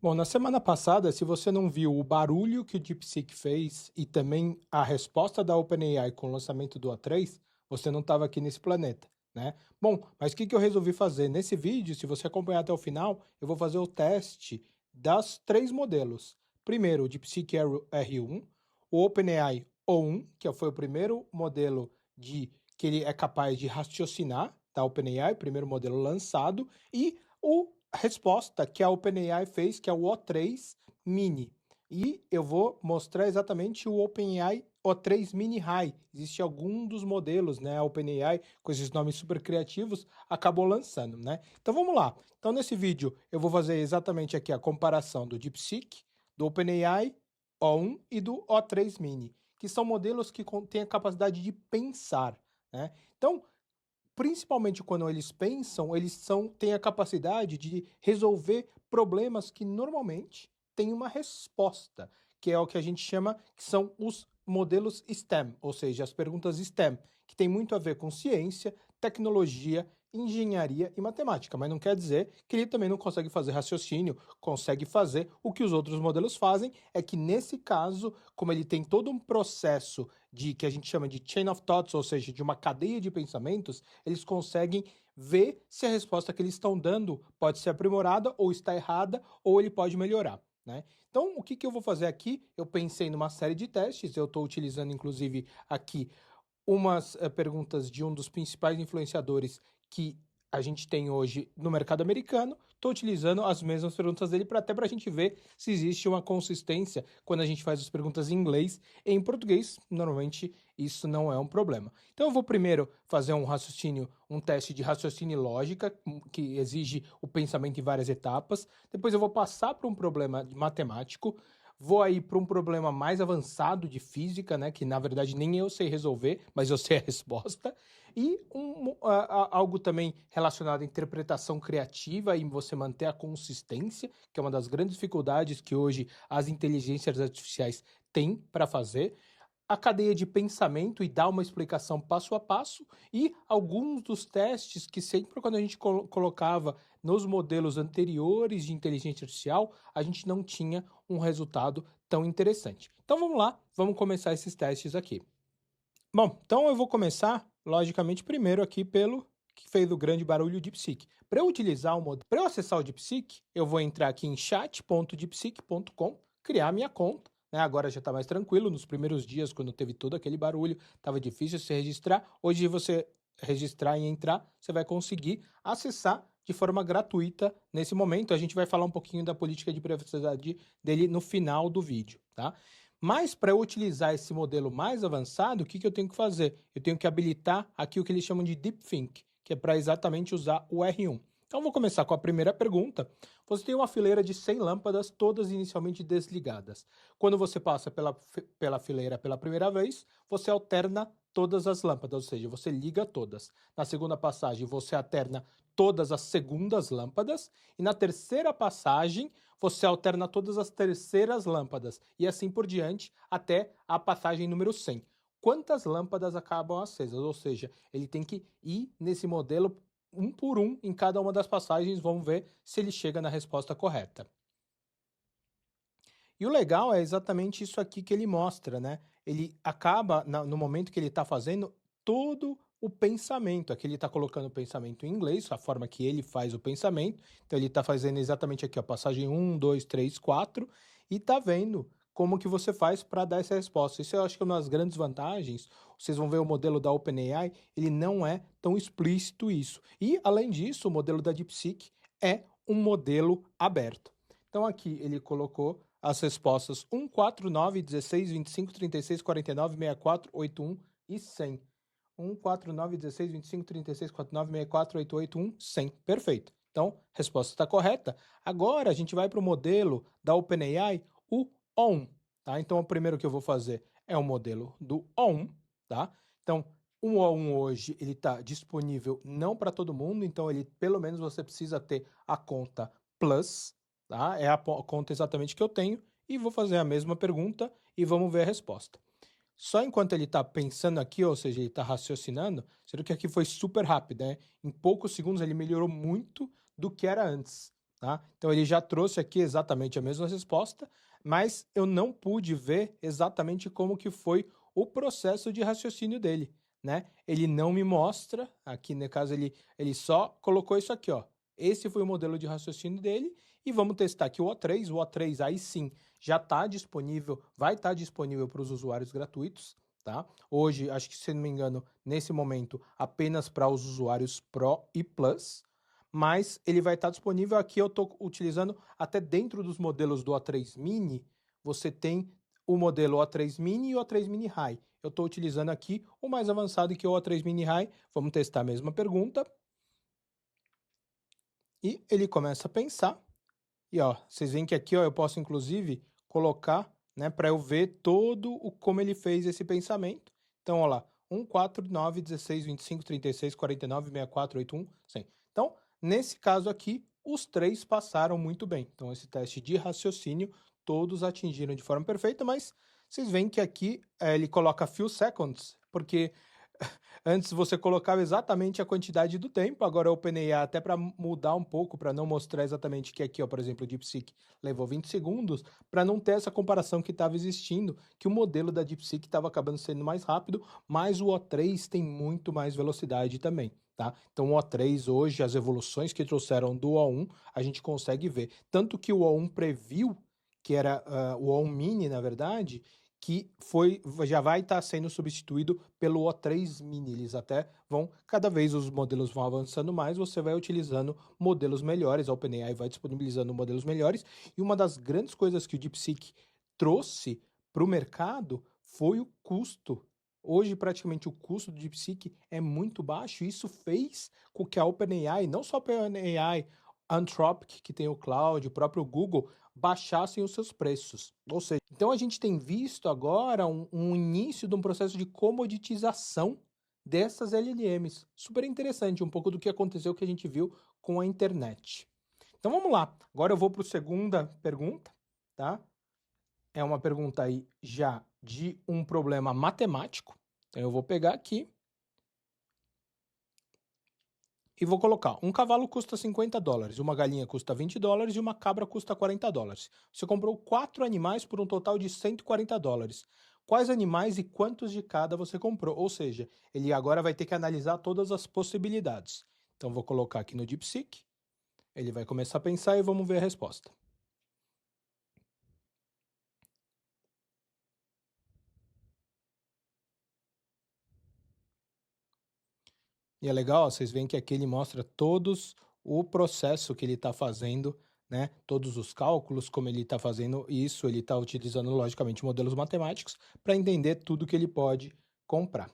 Bom, na semana passada, se você não viu o barulho que o DeepSeek fez e também a resposta da OpenAI com o lançamento do A3, você não estava aqui nesse planeta, né? Bom, mas o que eu resolvi fazer? Nesse vídeo, se você acompanhar até o final, eu vou fazer o teste das três modelos. Primeiro, o DeepSeek R1, o OpenAI O1, que foi o primeiro modelo que ele é capaz de raciocinar, da OpenAI, o primeiro modelo lançado, e o resposta que a OpenAI fez, que é o O3 Mini. E eu vou mostrar exatamente o OpenAI O3 Mini High. Existe algum dos modelos, né? A OpenAI, com esses nomes super criativos, acabou lançando, né? Então vamos lá. Então nesse vídeo eu vou fazer exatamente aqui a comparação do DeepSeek, do OpenAI O1 e do O3 Mini, que são modelos que têm a capacidade de pensar, né? Então, principalmente quando eles pensam, têm a capacidade de resolver problemas que normalmente têm uma resposta, que é o que a gente chama que são os modelos STEM, ou seja, as perguntas STEM, que tem muito a ver com ciência, tecnologia, engenharia e matemática, mas não quer dizer que ele também não consegue fazer raciocínio, consegue fazer o que os outros modelos fazem, é que nesse caso, como ele tem todo um processo de que a gente chama de chain of thoughts, ou seja, de uma cadeia de pensamentos, eles conseguem ver se a resposta que eles estão dando pode ser aprimorada ou está errada ou ele pode melhorar, né? Então, o que eu vou fazer aqui? Eu pensei numa série de testes, eu estou utilizando inclusive aqui umas perguntas de um dos principais influenciadores que a gente tem hoje no mercado americano. Estou utilizando as mesmas perguntas dele até para a gente ver se existe uma consistência quando a gente faz as perguntas em inglês e em português. Normalmente isso não é um problema. Então eu vou primeiro fazer um teste de raciocínio e lógica, que exige o pensamento em várias etapas. Depois eu vou passar para um problema matemático. Vou aí para um problema mais avançado de física, né, que na verdade nem eu sei resolver, mas eu sei a resposta, e algo também relacionado à interpretação criativa e você manter a consistência, que é uma das grandes dificuldades que hoje as inteligências artificiais têm para fazer, a cadeia de pensamento e dar uma explicação passo a passo, e alguns dos testes que sempre quando a gente colocava nos modelos anteriores de inteligência artificial, a gente não tinha um resultado tão interessante. Então vamos lá, vamos começar esses testes aqui. Bom, então eu vou começar, logicamente, primeiro aqui pelo que fez o grande barulho DeepSeek. Para eu utilizar o modelo, para eu acessar o DeepSeek, eu vou entrar aqui em chat.deepseek.com, criar minha conta, né? Agora já está mais tranquilo. Nos primeiros dias, quando teve todo aquele barulho, estava difícil se registrar. Hoje você registrar e entrar, você vai conseguir acessar de forma gratuita nesse momento. A gente vai falar um pouquinho da política de privacidade dele no final do vídeo, tá? Mas para eu utilizar esse modelo mais avançado, o que eu tenho que fazer? Eu tenho que habilitar aqui o que eles chamam de Deep Think, que é para exatamente usar o R1. Então, vou começar com a primeira pergunta. Você tem uma fileira de 100 lâmpadas, todas inicialmente desligadas. Quando você passa pela fileira pela primeira vez, você alterna todas as lâmpadas, ou seja, você liga todas. Na segunda passagem, você alterna todas as segundas lâmpadas. E na terceira passagem, você alterna todas as terceiras lâmpadas. E assim por diante, até a passagem número 100. Quantas lâmpadas acabam acesas? Ou seja, ele tem que ir nesse modelo um por um em cada uma das passagens. Vamos ver se ele chega na resposta correta. E o legal é exatamente isso aqui que ele mostra, né? Ele acaba, no momento que ele está fazendo, todo o pensamento. Aqui ele está colocando o pensamento em inglês, a forma que ele faz o pensamento. Então ele está fazendo exatamente aqui a passagem 1, 2, 3, 4 e está vendo como que você faz para dar essa resposta. Isso eu acho que é uma das grandes vantagens. Vocês vão ver o modelo da OpenAI, ele não é tão explícito isso. E, além disso, o modelo da DeepSeek é um modelo aberto. Então aqui ele colocou as respostas 1, 4, 9, 16, 25, 36, 49, 64, 81 e 100. 1, 4, 9, 16, 25, 36, 49, 64, 88, 1, 100. Perfeito. Então, a resposta está correta. Agora a gente vai para o modelo da OpenAI, o ON. Tá? Então, o primeiro que eu vou fazer é o modelo do ON. Tá? Então, o O1 hoje ele está disponível não para todo mundo, então ele pelo menos você precisa ter a conta Plus, tá? É a conta exatamente que eu tenho, e vou fazer a mesma pergunta e vamos ver a resposta. Só enquanto ele está pensando aqui, ou seja, ele está raciocinando, sendo que aqui foi super rápido, né? Em poucos segundos ele melhorou muito do que era antes. tá? Então ele já trouxe aqui exatamente a mesma resposta, mas eu não pude ver exatamente como que foi o processo de raciocínio dele, né? Ele não me mostra, aqui no caso ele só colocou isso aqui, ó. Esse foi o modelo de raciocínio dele e vamos testar aqui o O3. O O3 aí sim já está disponível, vai estar disponível para os usuários gratuitos, tá? Hoje, acho que se não me engano, nesse momento, apenas para os usuários Pro e Plus, mas ele vai estar disponível aqui. Eu estou utilizando até dentro dos modelos do O3 Mini, você tem o modelo O3 Mini e o O3 Mini High. Eu estou utilizando aqui o mais avançado que é o O3 Mini High. Vamos testar a mesma pergunta. E ele começa a pensar. E ó, vocês veem que aqui ó, eu posso inclusive colocar, né, para eu ver todo o como ele fez esse pensamento. Então, ó lá, 1, 4, 9, 16, 25, 36, 49, 64, 81, 100. Então, nesse caso aqui, os três passaram muito bem. Então, esse teste de raciocínio, todos atingiram de forma perfeita, mas vocês veem que aqui ele coloca few seconds, porque antes você colocava exatamente a quantidade do tempo, agora o OpenAI, até para mudar um pouco, para não mostrar exatamente que aqui, ó, por exemplo, o DeepSeek levou 20 segundos, para não ter essa comparação que estava existindo, que o modelo da DeepSeek estava acabando sendo mais rápido, mas o O3 tem muito mais velocidade também. Tá? Então o O3 hoje, as evoluções que trouxeram do O1, a gente consegue ver. Tanto que o O1 previu, que era o O1 Mini, na verdade, que já vai estar sendo substituído pelo O3 Mini. Eles até vão, cada vez os modelos vão avançando mais, você vai utilizando modelos melhores, a OpenAI vai disponibilizando modelos melhores, e uma das grandes coisas que o DeepSeek trouxe para o mercado foi o custo. Hoje, praticamente, o custo do DeepSeek é muito baixo, e isso fez com que a OpenAI, não só a OpenAI, Anthropic, que tem o Cloud, o próprio Google, baixassem os seus preços. Ou seja, então a gente tem visto agora um início de um processo de comoditização dessas LLMs. Super interessante, um pouco do que aconteceu, que a gente viu com a internet. Então vamos lá, agora eu vou para a segunda pergunta, tá? É uma pergunta aí já de um problema matemático. Então eu vou pegar aqui e vou colocar: um cavalo custa $50, uma galinha custa $20 e uma cabra custa $40. Você comprou 4 animais por um total de $140. Quais animais e quantos de cada você comprou? Ou seja, ele agora vai ter que analisar todas as possibilidades. Então vou colocar aqui no DeepSeek, ele vai começar a pensar e vamos ver a resposta. E é legal, ó, vocês veem que aqui ele mostra todos o processo que ele está fazendo, né? Todos os cálculos, como ele está fazendo isso, ele está utilizando, logicamente, modelos matemáticos para entender tudo que ele pode comprar.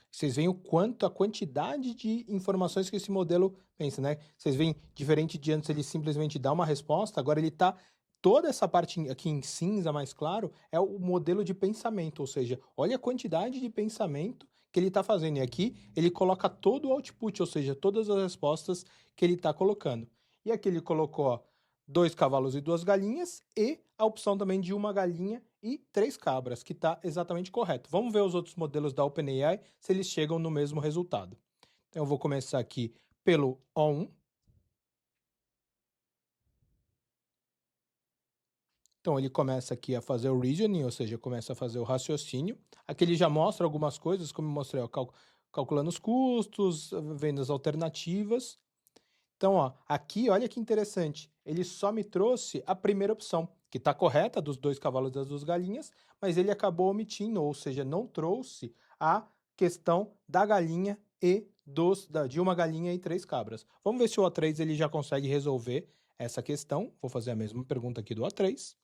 Vocês veem o quanto, a quantidade de informações que esse modelo pensa, né? Vocês veem, diferente de antes, ele simplesmente dá uma resposta, agora ele está. Toda essa parte aqui em cinza mais claro é o modelo de pensamento, ou seja, olha a quantidade de pensamento que ele está fazendo. E aqui ele coloca todo o output, ou seja, todas as respostas que ele está colocando. E aqui ele colocou, ó, 2 cavalos e 2 galinhas, e a opção também de uma galinha e 3 cabras, que está exatamente correto. Vamos ver os outros modelos da OpenAI, se eles chegam no mesmo resultado. Então eu vou começar aqui pelo O1. Então ele começa aqui a fazer o reasoning, ou seja, começa a fazer o raciocínio. Aqui ele já mostra algumas coisas, como eu mostrei, ó, calculando os custos, vendo as alternativas. Então, ó, aqui, olha que interessante, ele só me trouxe a primeira opção, que está correta, dos 2 cavalos e das 2 galinhas, mas ele acabou omitindo, ou seja, não trouxe a questão da galinha e de uma galinha e 3 cabras. Vamos ver se o O3 ele já consegue resolver essa questão. Vou fazer a mesma pergunta aqui do O3.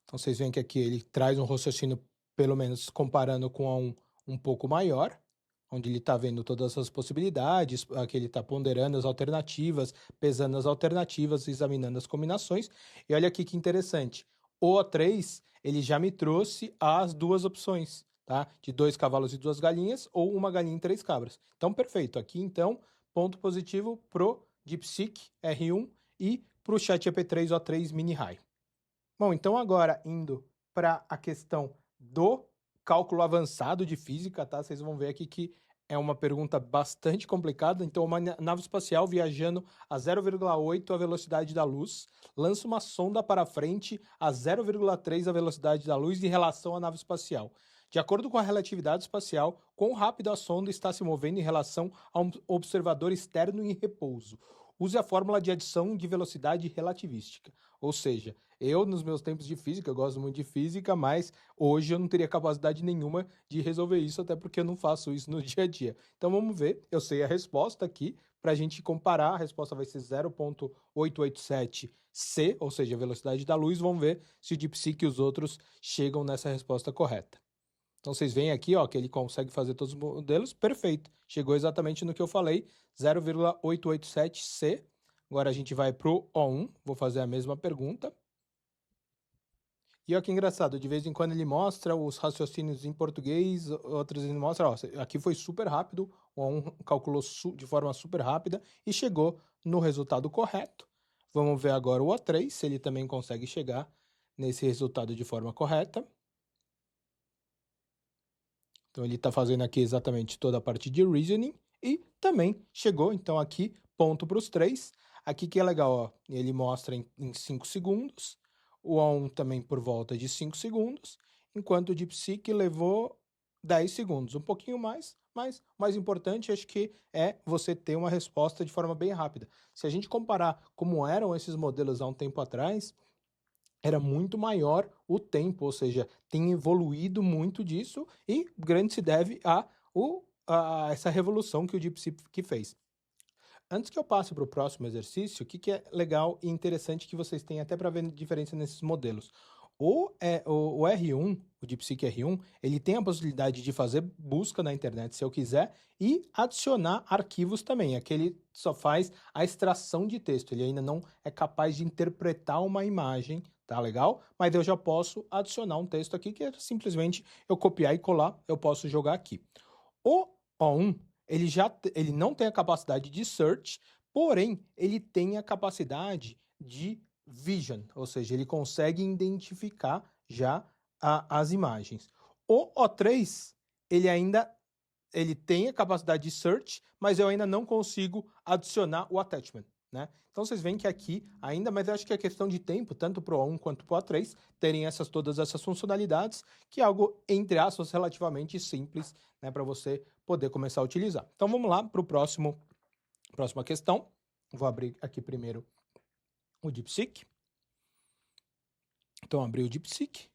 Então vocês veem que aqui ele traz um raciocínio, pelo menos comparando com um pouco maior, onde ele está vendo todas as possibilidades, aqui ele está ponderando as alternativas, pesando as alternativas, examinando as combinações. E olha aqui que interessante, o O3 ele já me trouxe as 2 opções, tá? De 2 cavalos e 2 galinhas, ou uma galinha e 3 cabras. Então, perfeito. Aqui, então, ponto positivo pro DeepSeek R1 e pro ChatGPT 3 O3 Mini High. Bom, então agora indo para a questão do cálculo avançado de física, tá? Vocês vão ver aqui que é uma pergunta bastante complicada. Então, uma nave espacial viajando a 0,8 a velocidade da luz lança uma sonda para frente a 0,3 a velocidade da luz em relação à nave espacial. De acordo com a relatividade espacial, quão rápido a sonda está se movendo em relação a um observador externo em repouso? Use a fórmula de adição de velocidade relativística. Ou seja, eu, nos meus tempos de física, eu gosto muito de física, mas hoje eu não teria capacidade nenhuma de resolver isso, até porque eu não faço isso no dia a dia. Então vamos ver, eu sei a resposta aqui, para a gente comparar, a resposta vai ser 0,887c, ou seja, a velocidade da luz. Vamos ver se o DeepSeek e os outros chegam nessa resposta correta. Então vocês veem aqui, ó, que ele consegue fazer todos os modelos, perfeito. Chegou exatamente no que eu falei, 0,887c. Agora a gente vai para o O1, vou fazer a mesma pergunta. E olha que engraçado, de vez em quando ele mostra os raciocínios em português, outros ele mostra, ó, aqui foi super rápido, o O1 calculou de forma super rápida e chegou no resultado correto. Vamos ver agora o O3, se ele também consegue chegar nesse resultado de forma correta. Então ele está fazendo aqui exatamente toda a parte de reasoning e também chegou, então aqui, ponto para os três. Aqui que é legal, ó, ele mostra em 5 segundos, o On também por volta de 5 segundos, enquanto o DeepSeek levou 10 segundos, um pouquinho mais, mas o mais importante acho que é você ter uma resposta de forma bem rápida. Se a gente comparar como eram esses modelos há um tempo atrás, era muito maior o tempo, ou seja, tem evoluído muito disso e grande se deve a essa revolução que o DeepSeek fez. Antes que eu passe para o próximo exercício, o que é legal e interessante que vocês têm até para ver diferença nesses modelos. O R1, o DeepSeek R1, ele tem a possibilidade de fazer busca na internet se eu quiser e adicionar arquivos também. Aqui ele só faz a extração de texto, ele ainda não é capaz de interpretar uma imagem, tá legal? Mas eu já posso adicionar um texto aqui que é simplesmente eu copiar e colar, eu posso jogar aqui. O O1, ele não tem a capacidade de search, porém ele tem a capacidade de vision, ou seja, ele consegue identificar já as imagens. O O3, ele tem a capacidade de search, mas eu ainda não consigo adicionar o attachment, né? Então vocês veem que aqui ainda, mas eu acho que é questão de tempo, tanto para o O1 quanto para o O3, terem todas essas funcionalidades, que é algo, entre aspas, relativamente simples, né, para você poder começar a utilizar. Então vamos lá para o próxima questão. Vou abrir aqui primeiro o DeepSeek. Então abri o DeepSeek.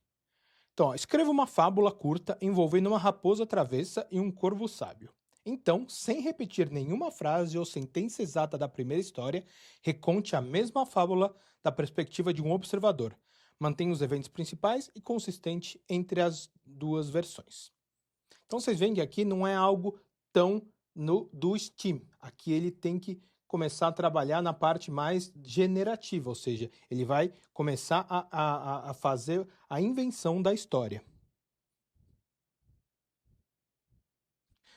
Então, ó, escreva uma fábula curta envolvendo uma raposa travessa e um corvo sábio. Então, sem repetir nenhuma frase ou sentença exata da primeira história, reconte a mesma fábula da perspectiva de um observador. Mantenha os eventos principais e consistente entre as duas versões. Então, vocês veem que aqui não é algo tão do Steam. Aqui ele tem que começar a trabalhar na parte mais generativa, ou seja, ele vai começar a fazer a invenção da história.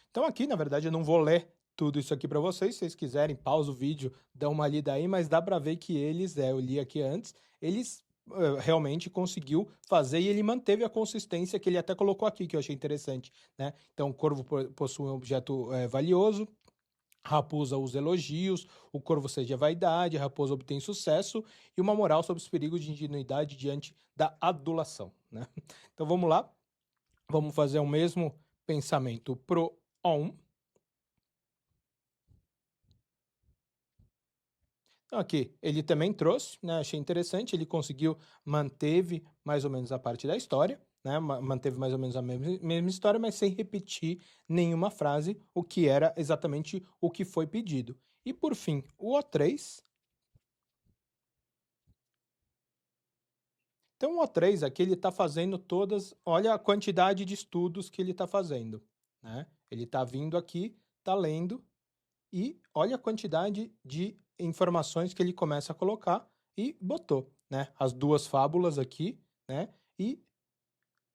Então aqui, na verdade, eu não vou ler tudo isso aqui para vocês. Se vocês quiserem, pausa o vídeo, dá uma lida aí, mas dá para ver que eu li aqui antes, eles realmente conseguiu fazer e ele manteve a consistência que ele até colocou aqui, que eu achei interessante, né? Então, o corvo possui um objeto valioso, raposa usa elogios, o corvo cede a vaidade, a raposa obtém sucesso e uma moral sobre os perigos de ingenuidade diante da adulação, né? Então vamos lá, vamos fazer o mesmo pensamento pro O1. Então aqui ele também trouxe, né? Achei interessante, ele manteve mais ou menos a parte da história, né? Manteve mais ou menos a mesma história, mas sem repetir nenhuma frase, o que era exatamente o que foi pedido. E por fim, o O3. Então o O3 aqui ele está fazendo olha a quantidade de estudos que ele está fazendo, né? Ele está vindo aqui, está lendo e olha a quantidade de informações que ele começa a colocar e botou, né? As duas fábulas aqui, né? E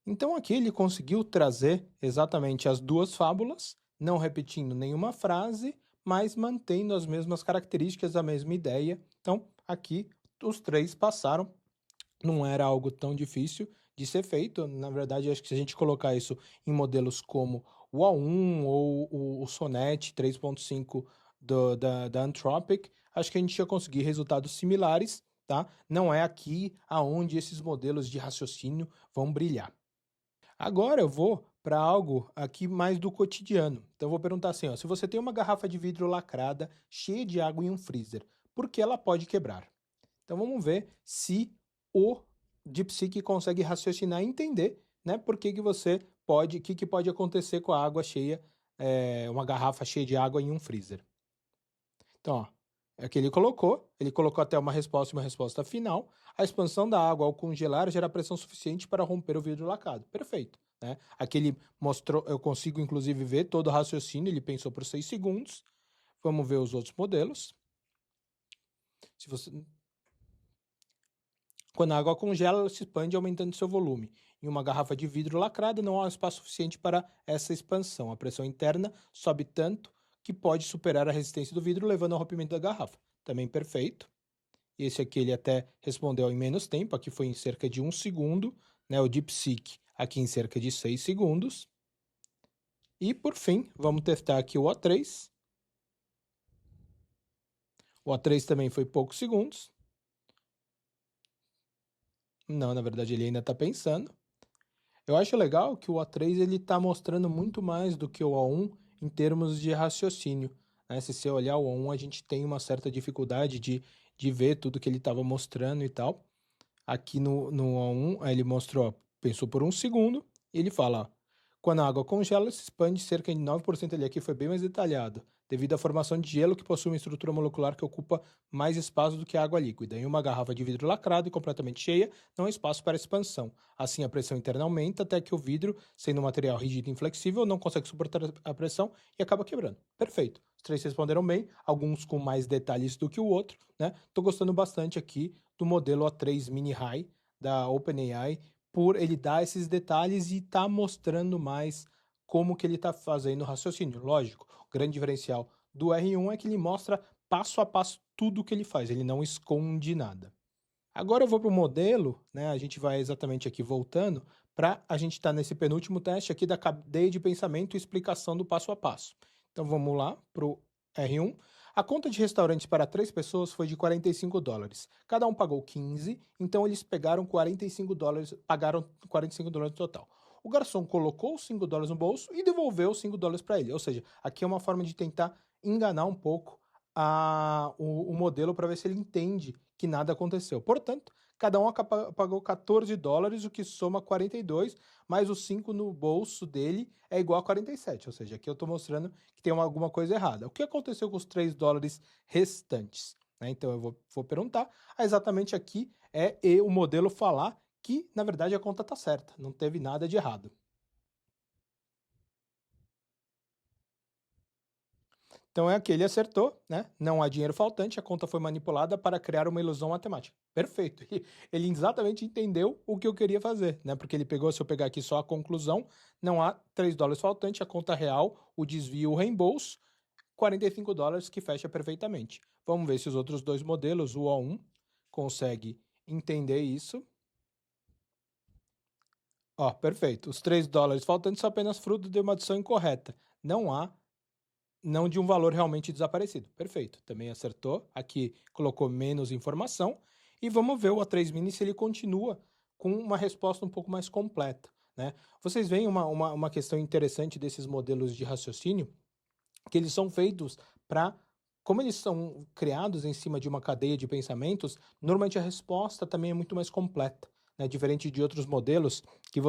então aqui ele conseguiu trazer exatamente as duas fábulas, não repetindo nenhuma frase, mas mantendo as mesmas características, a mesma ideia. Então aqui os três passaram não era algo tão difícil de ser feito. Na verdade, acho que se a gente colocar isso em modelos como o A1 ou o Sonnet 3.5 da Anthropic, acho que a gente ia conseguir resultados similares, tá? Não é aqui aonde esses modelos de raciocínio vão brilhar. Agora eu vou para algo aqui mais do cotidiano. Então eu vou perguntar assim, ó, se você tem uma garrafa de vidro lacrada cheia de água em um freezer, por que ela pode quebrar? Então vamos ver se o DeepSeek consegue raciocinar e entender, né, por que que você pode, o que que pode acontecer com a água cheia, uma garrafa cheia de água em um freezer. Então, ó, é que ele colocou até uma resposta e uma resposta final. A expansão da água ao congelar gera pressão suficiente para romper o vidro lacrado. Perfeito, né? Aqui ele mostrou, eu consigo inclusive ver todo o raciocínio, ele pensou por 6 segundos. Vamos ver os outros modelos. Se você Quando a água congela, ela se expande aumentando seu volume. Em uma garrafa de vidro lacrada, não há espaço suficiente para essa expansão. A pressão interna sobe tanto que pode superar a resistência do vidro, levando ao rompimento da garrafa. Também perfeito. Esse aqui ele até respondeu em menos tempo, aqui foi em cerca de 1 segundo, né? O DeepSeek aqui em cerca de 6 segundos. E por fim, vamos testar aqui o O3. O O3 também foi poucos segundos. Não, na verdade ele ainda está pensando. Eu acho legal que o A3 ele está mostrando muito mais do que o A1 em termos de raciocínio, né? Se você olhar o A1, a gente tem uma certa dificuldade de ver tudo que ele estava mostrando e tal. Aqui no A1, ele mostrou, ó, pensou por 1 segundo, e ele fala, ó, quando a água congela, se expande cerca de 9%. Ali aqui foi bem mais detalhado, devido à formação de gelo que possui uma estrutura molecular que ocupa mais espaço do que a água líquida. Em uma garrafa de vidro lacrado e completamente cheia, não há espaço para expansão. Assim, a pressão interna aumenta até que o vidro, sendo um material rígido e inflexível, não consegue suportar a pressão e acaba quebrando. Perfeito. Os três responderam bem, alguns com mais detalhes do que o outro, né? Tô gostando bastante aqui do modelo A3 Mini High da OpenAI, por ele dar esses detalhes e tá mostrando mais como que ele está fazendo o raciocínio. Lógico, o grande diferencial do R1 é que ele mostra passo a passo tudo o que ele faz, ele não esconde nada. Agora eu vou para o modelo, né? A gente vai exatamente aqui voltando para a gente estar nesse penúltimo teste aqui da cadeia de pensamento e explicação do passo a passo. Então vamos lá para o R1. A conta de restaurantes para 3 pessoas foi de $45. Cada um pagou 15, então eles pegaram $45, pagaram $45 no total. O garçom colocou os $5 no bolso e devolveu os $5 para ele. Ou seja, aqui é uma forma de tentar enganar um pouco o modelo para ver se ele entende que nada aconteceu. Portanto, cada um pagou $14, o que soma 42, mais os 5 no bolso dele é igual a 47. Ou seja, aqui eu estou mostrando que tem alguma coisa errada. O que aconteceu com os $3 restantes? Né? Então eu vou perguntar. Exatamente aqui é o modelo falar que, na verdade, a conta está certa, não teve nada de errado. Então é aqui, ele acertou, né? Não há dinheiro faltante, a conta foi manipulada para criar uma ilusão matemática. Perfeito. Ele exatamente entendeu o que eu queria fazer, né? Porque ele pegou, se eu pegar aqui só a conclusão, não há $3 faltante, a conta real, o desvio, o reembolso, $45 que fecha perfeitamente. Vamos ver se os outros dois modelos, o O1, consegue entender isso. Ó, perfeito. Os $3 faltantes são apenas fruto de uma adição incorreta. Não de um valor realmente desaparecido. Perfeito, também acertou. Aqui colocou menos informação. E vamos ver o A3 Mini se ele continua com uma resposta um pouco mais completa, né? Vocês veem uma questão interessante desses modelos de raciocínio, que eles são feitos para... Como eles são criados em cima de uma cadeia de pensamentos, normalmente a resposta também é muito mais completa, né? Diferente de outros modelos que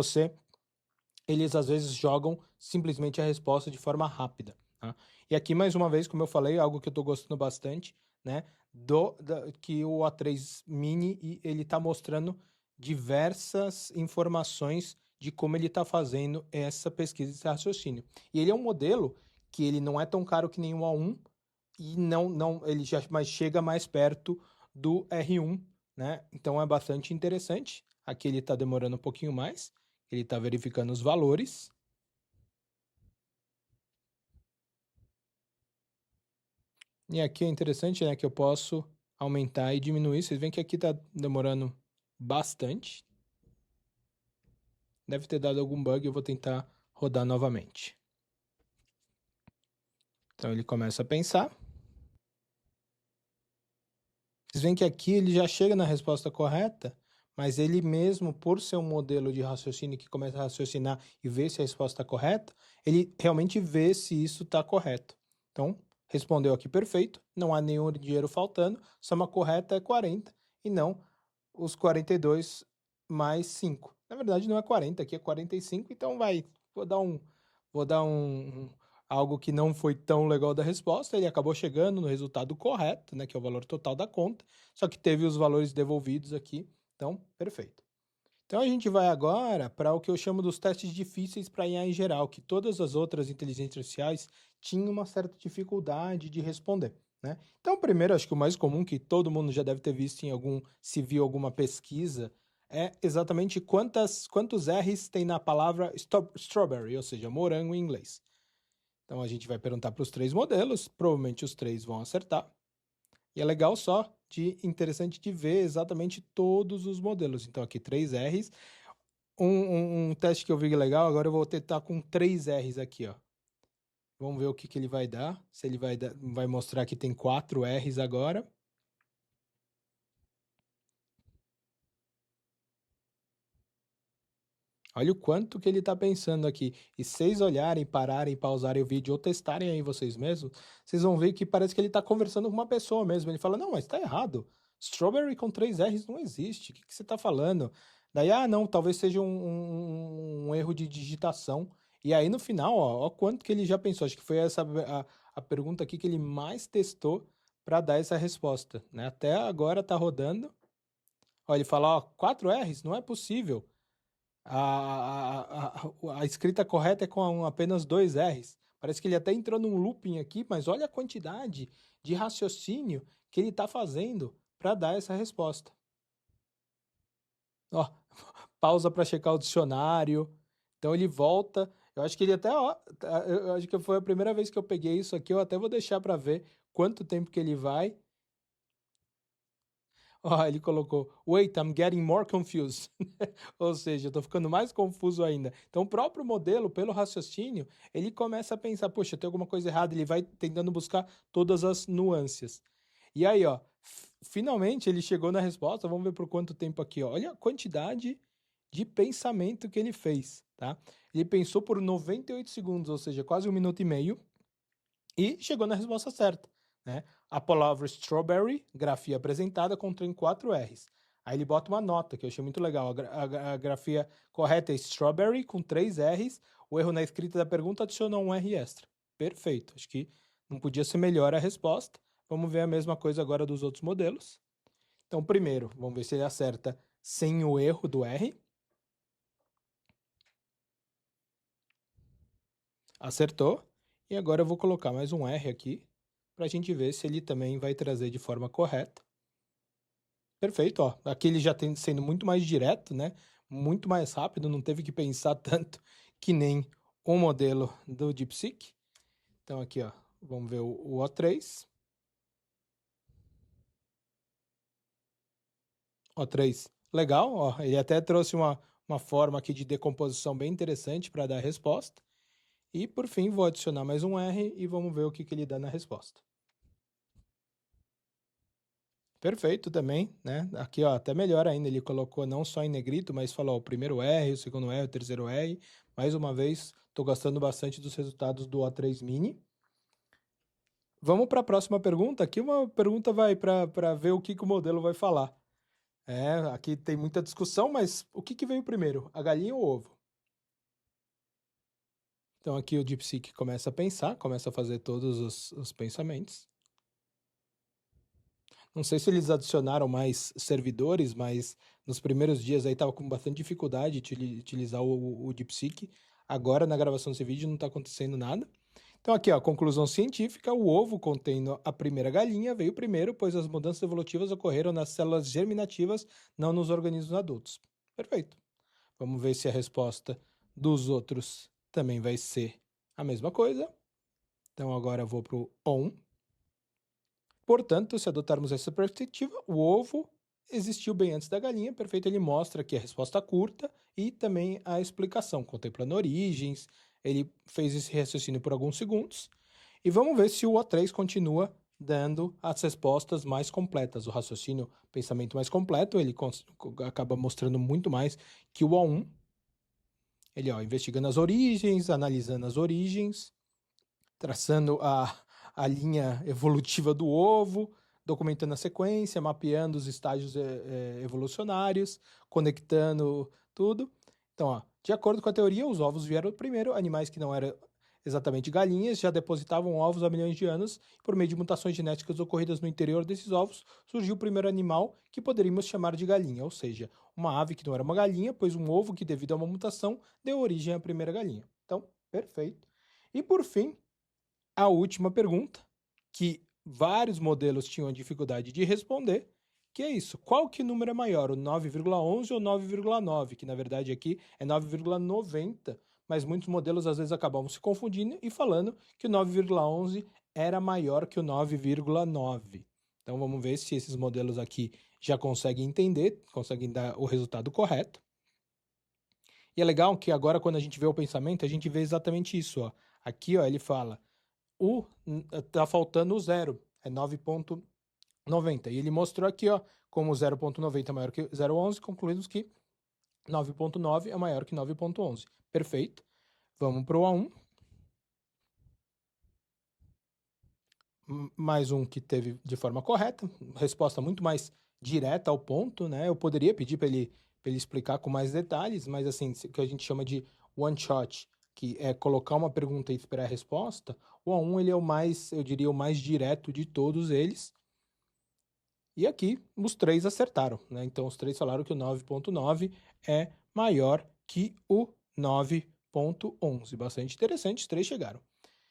eles às vezes jogam simplesmente a resposta de forma rápida. Tá? E aqui, mais uma vez, como eu falei, algo que eu estou gostando bastante, né? Que o A3 Mini ele está mostrando diversas informações de como ele está fazendo essa pesquisa de raciocínio. E ele é um modelo que ele não é tão caro que nem o A1 e ele já mas chega mais perto do R1, né? Então é bastante interessante. Aqui ele está demorando um pouquinho mais. Ele está verificando os valores. E aqui é interessante, né, que eu posso aumentar e diminuir. Vocês veem que aqui está demorando bastante. Deve ter dado algum bug, eu vou tentar rodar novamente. Então ele começa a pensar. Vocês veem que aqui ele já chega na resposta correta, mas ele mesmo, por ser um modelo de raciocínio que começa a raciocinar e ver se a resposta está correta, ele realmente vê se isso está correto. Então, respondeu aqui perfeito, não há nenhum dinheiro faltando, soma correta é 40 e não os 42 mais 5. Na verdade não é 40, aqui é 45, então vou dar algo que não foi tão legal da resposta, ele acabou chegando no resultado correto, né, que é o valor total da conta, só que teve os valores devolvidos aqui, então, perfeito. Então a gente vai agora para o que eu chamo dos testes difíceis para IA em geral, que todas as outras inteligências artificiais tinham uma certa dificuldade de responder, né? Então, primeiro, acho que o mais comum que todo mundo já deve ter visto em se viu alguma pesquisa, é exatamente quantos R's tem na palavra strawberry, ou seja, morango em inglês. Então a gente vai perguntar para os 3 modelos, provavelmente os 3 vão acertar. E é legal só, interessante de ver exatamente todos os modelos. Então aqui 3 R's. Um teste que eu vi legal, agora eu vou tentar com 3 R's aqui, ó. Vamos ver o que ele vai dar. Se ele vai mostrar que tem 4 R's agora. Olha o quanto que ele está pensando aqui. E se vocês olharem, pararem, pausarem o vídeo ou testarem aí vocês mesmos, vocês vão ver que parece que ele está conversando com uma pessoa mesmo. Ele fala, não, mas está errado. Strawberry com 3 R's não existe. O que você está falando? Daí, não, talvez seja um erro de digitação. E aí no final, ó quanto que ele já pensou. Acho que foi essa a pergunta aqui que ele mais testou para dar essa resposta, né? Até agora está rodando. Ó, ele fala, ó, 4 R's? Não é possível. A escrita correta é com apenas 2 R's. Parece que ele até entrou num looping aqui, mas olha a quantidade de raciocínio que ele está fazendo para dar essa resposta. Ó, pausa para checar o dicionário. Então ele volta. Eu acho que ele até, ó, eu acho que foi a primeira vez que eu peguei isso aqui. Eu até vou deixar para ver quanto tempo que ele vai. Ó, ele colocou, wait, I'm getting more confused. Ou seja, eu tô ficando mais confuso ainda. Então, o próprio modelo, pelo raciocínio, ele começa a pensar, poxa, tem alguma coisa errada, ele vai tentando buscar todas as nuances. E aí, ó, finalmente ele chegou na resposta, vamos ver por quanto tempo aqui, ó. Olha a quantidade de pensamento que ele fez, tá? Ele pensou por 98 segundos, ou seja, quase 1 minuto e meio, e chegou na resposta certa, né? A palavra strawberry, grafia apresentada, contém 4 R's. Aí ele bota uma nota, que eu achei muito legal. A grafia correta é strawberry, com 3 R's. O erro na escrita da pergunta adicionou um R extra. Perfeito. Acho que não podia ser melhor a resposta. Vamos ver a mesma coisa agora dos outros modelos. Então, primeiro, vamos ver se ele acerta sem o erro do R. Acertou. E agora eu vou colocar mais um R aqui, para a gente ver se ele também vai trazer de forma correta. Perfeito, ó. Aqui ele já tem sendo muito mais direto, né? Muito mais rápido, não teve que pensar tanto que nem o modelo do DeepSeek. Então aqui, ó, vamos ver o O3. O3, legal, ó. Ele até trouxe uma forma aqui de decomposição bem interessante para dar a resposta. E por fim, vou adicionar mais um R e vamos ver o que ele dá na resposta. Perfeito também, né? Aqui, ó, até melhor ainda, ele colocou não só em negrito, mas falou ó, o primeiro R, o segundo R, o terceiro R. Mais uma vez, estou gostando bastante dos resultados do O3 Mini. Vamos para a próxima pergunta. Aqui uma pergunta vai para ver o que o modelo vai falar. Aqui tem muita discussão, mas o que veio primeiro, a galinha ou o ovo? Então aqui o DeepSeek começa a pensar, começa a fazer todos os pensamentos. Não sei se eles adicionaram mais servidores, mas nos primeiros dias aí estava com bastante dificuldade de utilizar o DeepSeek. Agora, na gravação desse vídeo, não está acontecendo nada. Então aqui, ó, conclusão científica, o ovo contendo a primeira galinha veio primeiro, pois as mudanças evolutivas ocorreram nas células germinativas, não nos organismos adultos. Perfeito. Vamos ver se a resposta dos outros também vai ser a mesma coisa. Então agora eu vou para o on. Portanto, se adotarmos essa perspectiva, o ovo existiu bem antes da galinha, perfeito, ele mostra aqui a resposta curta e também a explicação, contemplando origens, ele fez esse raciocínio por alguns segundos, e vamos ver se o O3 continua dando as respostas mais completas, o raciocínio, pensamento mais completo, ele acaba mostrando muito mais que o O1, ele, investigando as origens, analisando as origens, traçando a linha evolutiva do ovo, documentando a sequência, mapeando os estágios evolucionários, conectando tudo. Então, de acordo com a teoria, os ovos vieram primeiro, animais que não eram exatamente galinhas já depositavam ovos há milhões de anos, e por meio de mutações genéticas ocorridas no interior desses ovos, surgiu o primeiro animal que poderíamos chamar de galinha, ou seja, uma ave que não era uma galinha, pois um ovo que, devido a uma mutação, deu origem à primeira galinha. Então, perfeito. E por fim, a última pergunta, que vários modelos tinham dificuldade de responder, que é isso: qual que número é maior, o 9,11 ou 9,9? Que na verdade aqui é 9,90, mas muitos modelos às vezes acabavam se confundindo e falando que o 9,11 era maior que o 9,9. Então vamos ver se esses modelos aqui já conseguem entender, conseguem dar o resultado correto. E é legal que agora, quando a gente vê o pensamento, a gente vê exatamente isso, ó. Aqui, ó, ele fala: tá faltando o zero, é 9,90. E ele mostrou aqui, ó, como 0,90 é maior que 0,11, concluímos que 9,9 é maior que 9,11. Perfeito. Vamos para o A1. Mais um que teve de forma correta, resposta muito mais direta ao ponto, né? Eu poderia pedir para ele explicar com mais detalhes, mas assim, o que a gente chama de one shot, que é colocar uma pergunta e esperar a resposta, o A1 ele é o mais, eu diria, o mais direto de todos eles. E aqui os três acertaram, né? Então os três falaram que o 9,9 é maior que o 9,11. Bastante interessante, os três chegaram.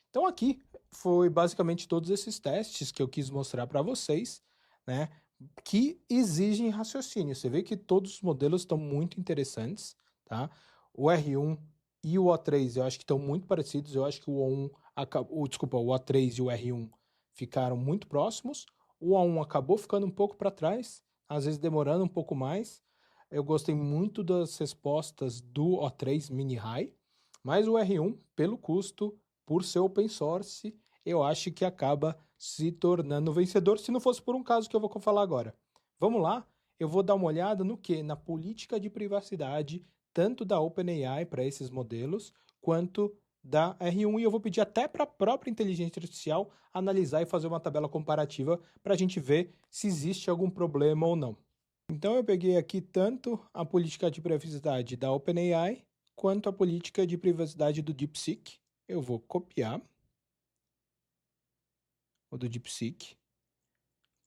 Então aqui foi basicamente todos esses testes que eu quis mostrar para vocês, né, que exigem raciocínio. Você vê que todos os modelos estão muito interessantes, tá? O R1 e o O3 eu acho que estão muito parecidos, eu acho que o O1, o O3 e o R1 ficaram muito próximos, o O1 acabou ficando um pouco para trás, às vezes demorando um pouco mais. Eu gostei muito das respostas do O3 Mini High, mas o R1, pelo custo, por ser open source, eu acho que acaba se tornando vencedor, se não fosse por um caso que eu vou falar agora. Vamos lá? Eu vou dar uma olhada no que? Na política de privacidade, tanto da OpenAI para esses modelos, quanto da R1, e eu vou pedir até para a própria inteligência artificial analisar e fazer uma tabela comparativa para a gente ver se existe algum problema ou não. Então eu peguei aqui tanto a política de privacidade da OpenAI, quanto a política de privacidade do DeepSeek. Eu vou copiar o do DeepSeek,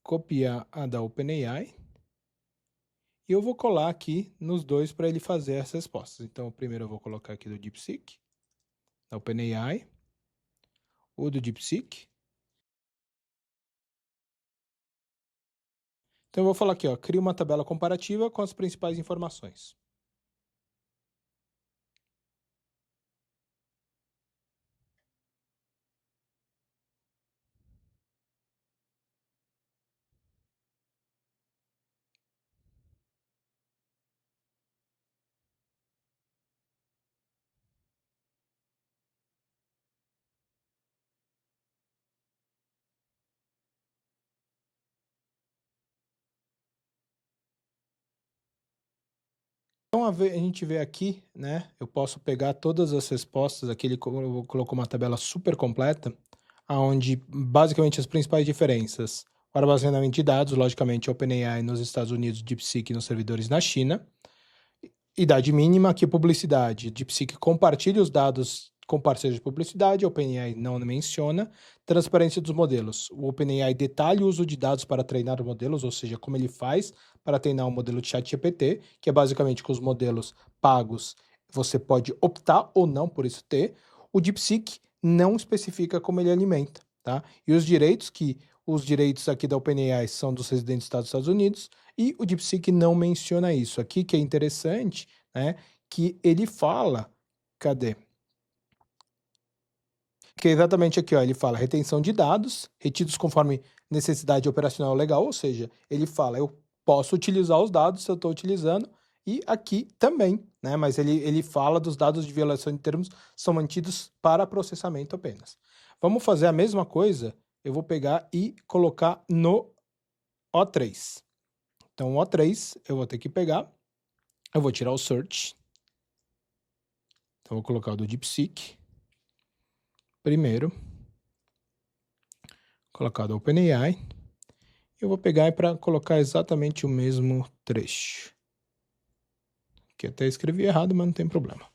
copiar a da OpenAI, e eu vou colar aqui nos dois para ele fazer as respostas. Então, primeiro eu vou colocar aqui do DeepSeek, da OpenAI, o do DeepSeek. Então, eu vou falar aqui, ó, cria uma tabela comparativa com as principais informações. Então, a gente vê aqui, né, eu posso pegar todas as respostas, aqui ele colocou uma tabela super completa, onde basicamente as principais diferenças: o armazenamento de dados, logicamente, OpenAI nos Estados Unidos, DeepSeek nos servidores na China. Idade mínima, aqui publicidade. DeepSeek compartilha os dados com parceiros de publicidade, a OpenAI não menciona. Transparência dos modelos. O OpenAI detalha o uso de dados para treinar modelos, ou seja, como ele faz para treinar um modelo de ChatGPT, que é basicamente com os modelos pagos, você pode optar ou não por isso ter. O DeepSeek não especifica como ele alimenta, tá? E os direitos aqui da OpenAI são dos residentes dos Estados Unidos, e o DeepSeek não menciona isso. Aqui que é interessante, né, que ele fala, cadê? Que é exatamente aqui, ó, ele fala retenção de dados, retidos conforme necessidade operacional legal, ou seja, ele fala, eu posso utilizar os dados se eu estou utilizando, e aqui também, né? Mas ele fala dos dados de violação de termos são mantidos para processamento apenas. Vamos fazer a mesma coisa, eu vou pegar e colocar no O3. Então, o O3 eu vou ter que pegar, eu vou tirar o search, então vou colocar o do DeepSeek primeiro, colocar o do OpenAI, eu vou pegar para colocar exatamente o mesmo trecho. Que até escrevi errado, mas não tem problema.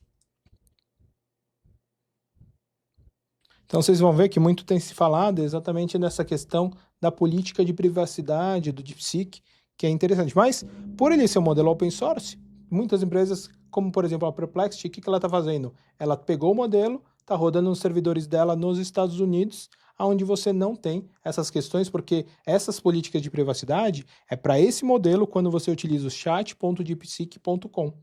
Então vocês vão ver que muito tem se falado exatamente nessa questão da política de privacidade do DeepSeek, que é interessante. Mas, por ele ser um modelo open source, muitas empresas, como por exemplo a Perplexity, o que ela está fazendo? Ela pegou o modelo, está rodando nos servidores dela nos Estados Unidos, onde você não tem essas questões, porque essas políticas de privacidade é para esse modelo quando você utiliza o chat.deepseek.com.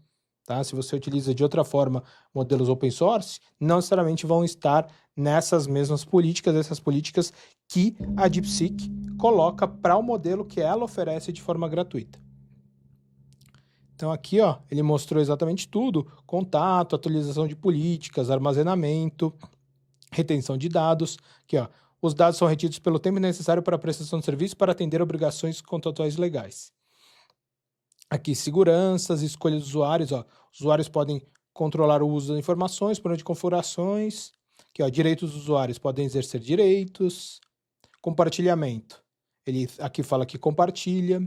Tá? Se você utiliza de outra forma modelos open source, não necessariamente vão estar nessas mesmas políticas, essas políticas que a DeepSeek coloca para o modelo que ela oferece de forma gratuita. Então aqui, ó, ele mostrou exatamente tudo: contato, atualização de políticas, armazenamento, retenção de dados. Aqui, ó, os dados são retidos pelo tempo necessário para a prestação de serviço para atender obrigações contratuais legais. Aqui, seguranças, escolha dos usuários, ó. Os usuários podem controlar o uso das informações por meio de configurações. Aqui, ó, direitos dos usuários podem exercer direitos. Compartilhamento. Ele aqui fala que compartilha.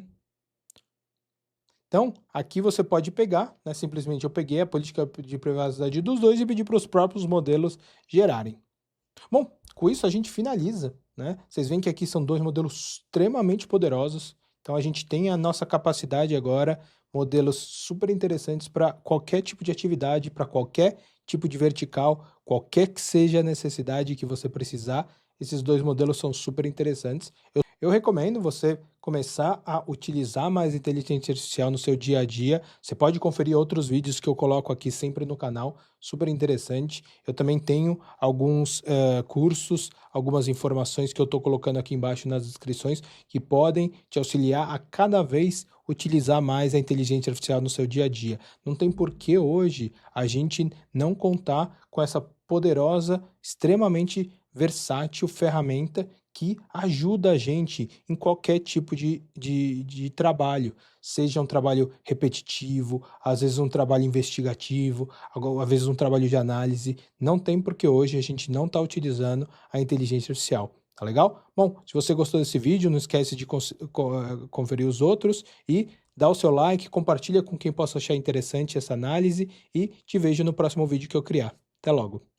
Então, aqui você pode pegar, né, simplesmente eu peguei a política de privacidade dos dois e pedi para os próprios modelos gerarem. Bom, com isso a gente finaliza, né? Vocês veem que aqui são dois modelos extremamente poderosos. Então a gente tem a nossa capacidade agora, modelos super interessantes para qualquer tipo de atividade, para qualquer tipo de vertical, qualquer que seja a necessidade que você precisar. Esses dois modelos são super interessantes. Eu recomendo você começar a utilizar mais inteligência artificial no seu dia a dia. Você pode conferir outros vídeos que eu coloco aqui sempre no canal, super interessante. Eu também tenho alguns cursos, algumas informações que eu estou colocando aqui embaixo nas descrições que podem te auxiliar a cada vez utilizar mais a inteligência artificial no seu dia a dia. Não tem por que hoje a gente não contar com essa poderosa, extremamente versátil ferramenta que ajuda a gente em qualquer tipo de trabalho, seja um trabalho repetitivo, às vezes um trabalho investigativo, às vezes um trabalho de análise. Não tem porque hoje a gente não está utilizando a inteligência artificial. Tá legal? Bom, se você gostou desse vídeo, não esquece de conferir os outros e dá o seu like, compartilha com quem possa achar interessante essa análise e te vejo no próximo vídeo que eu criar. Até logo!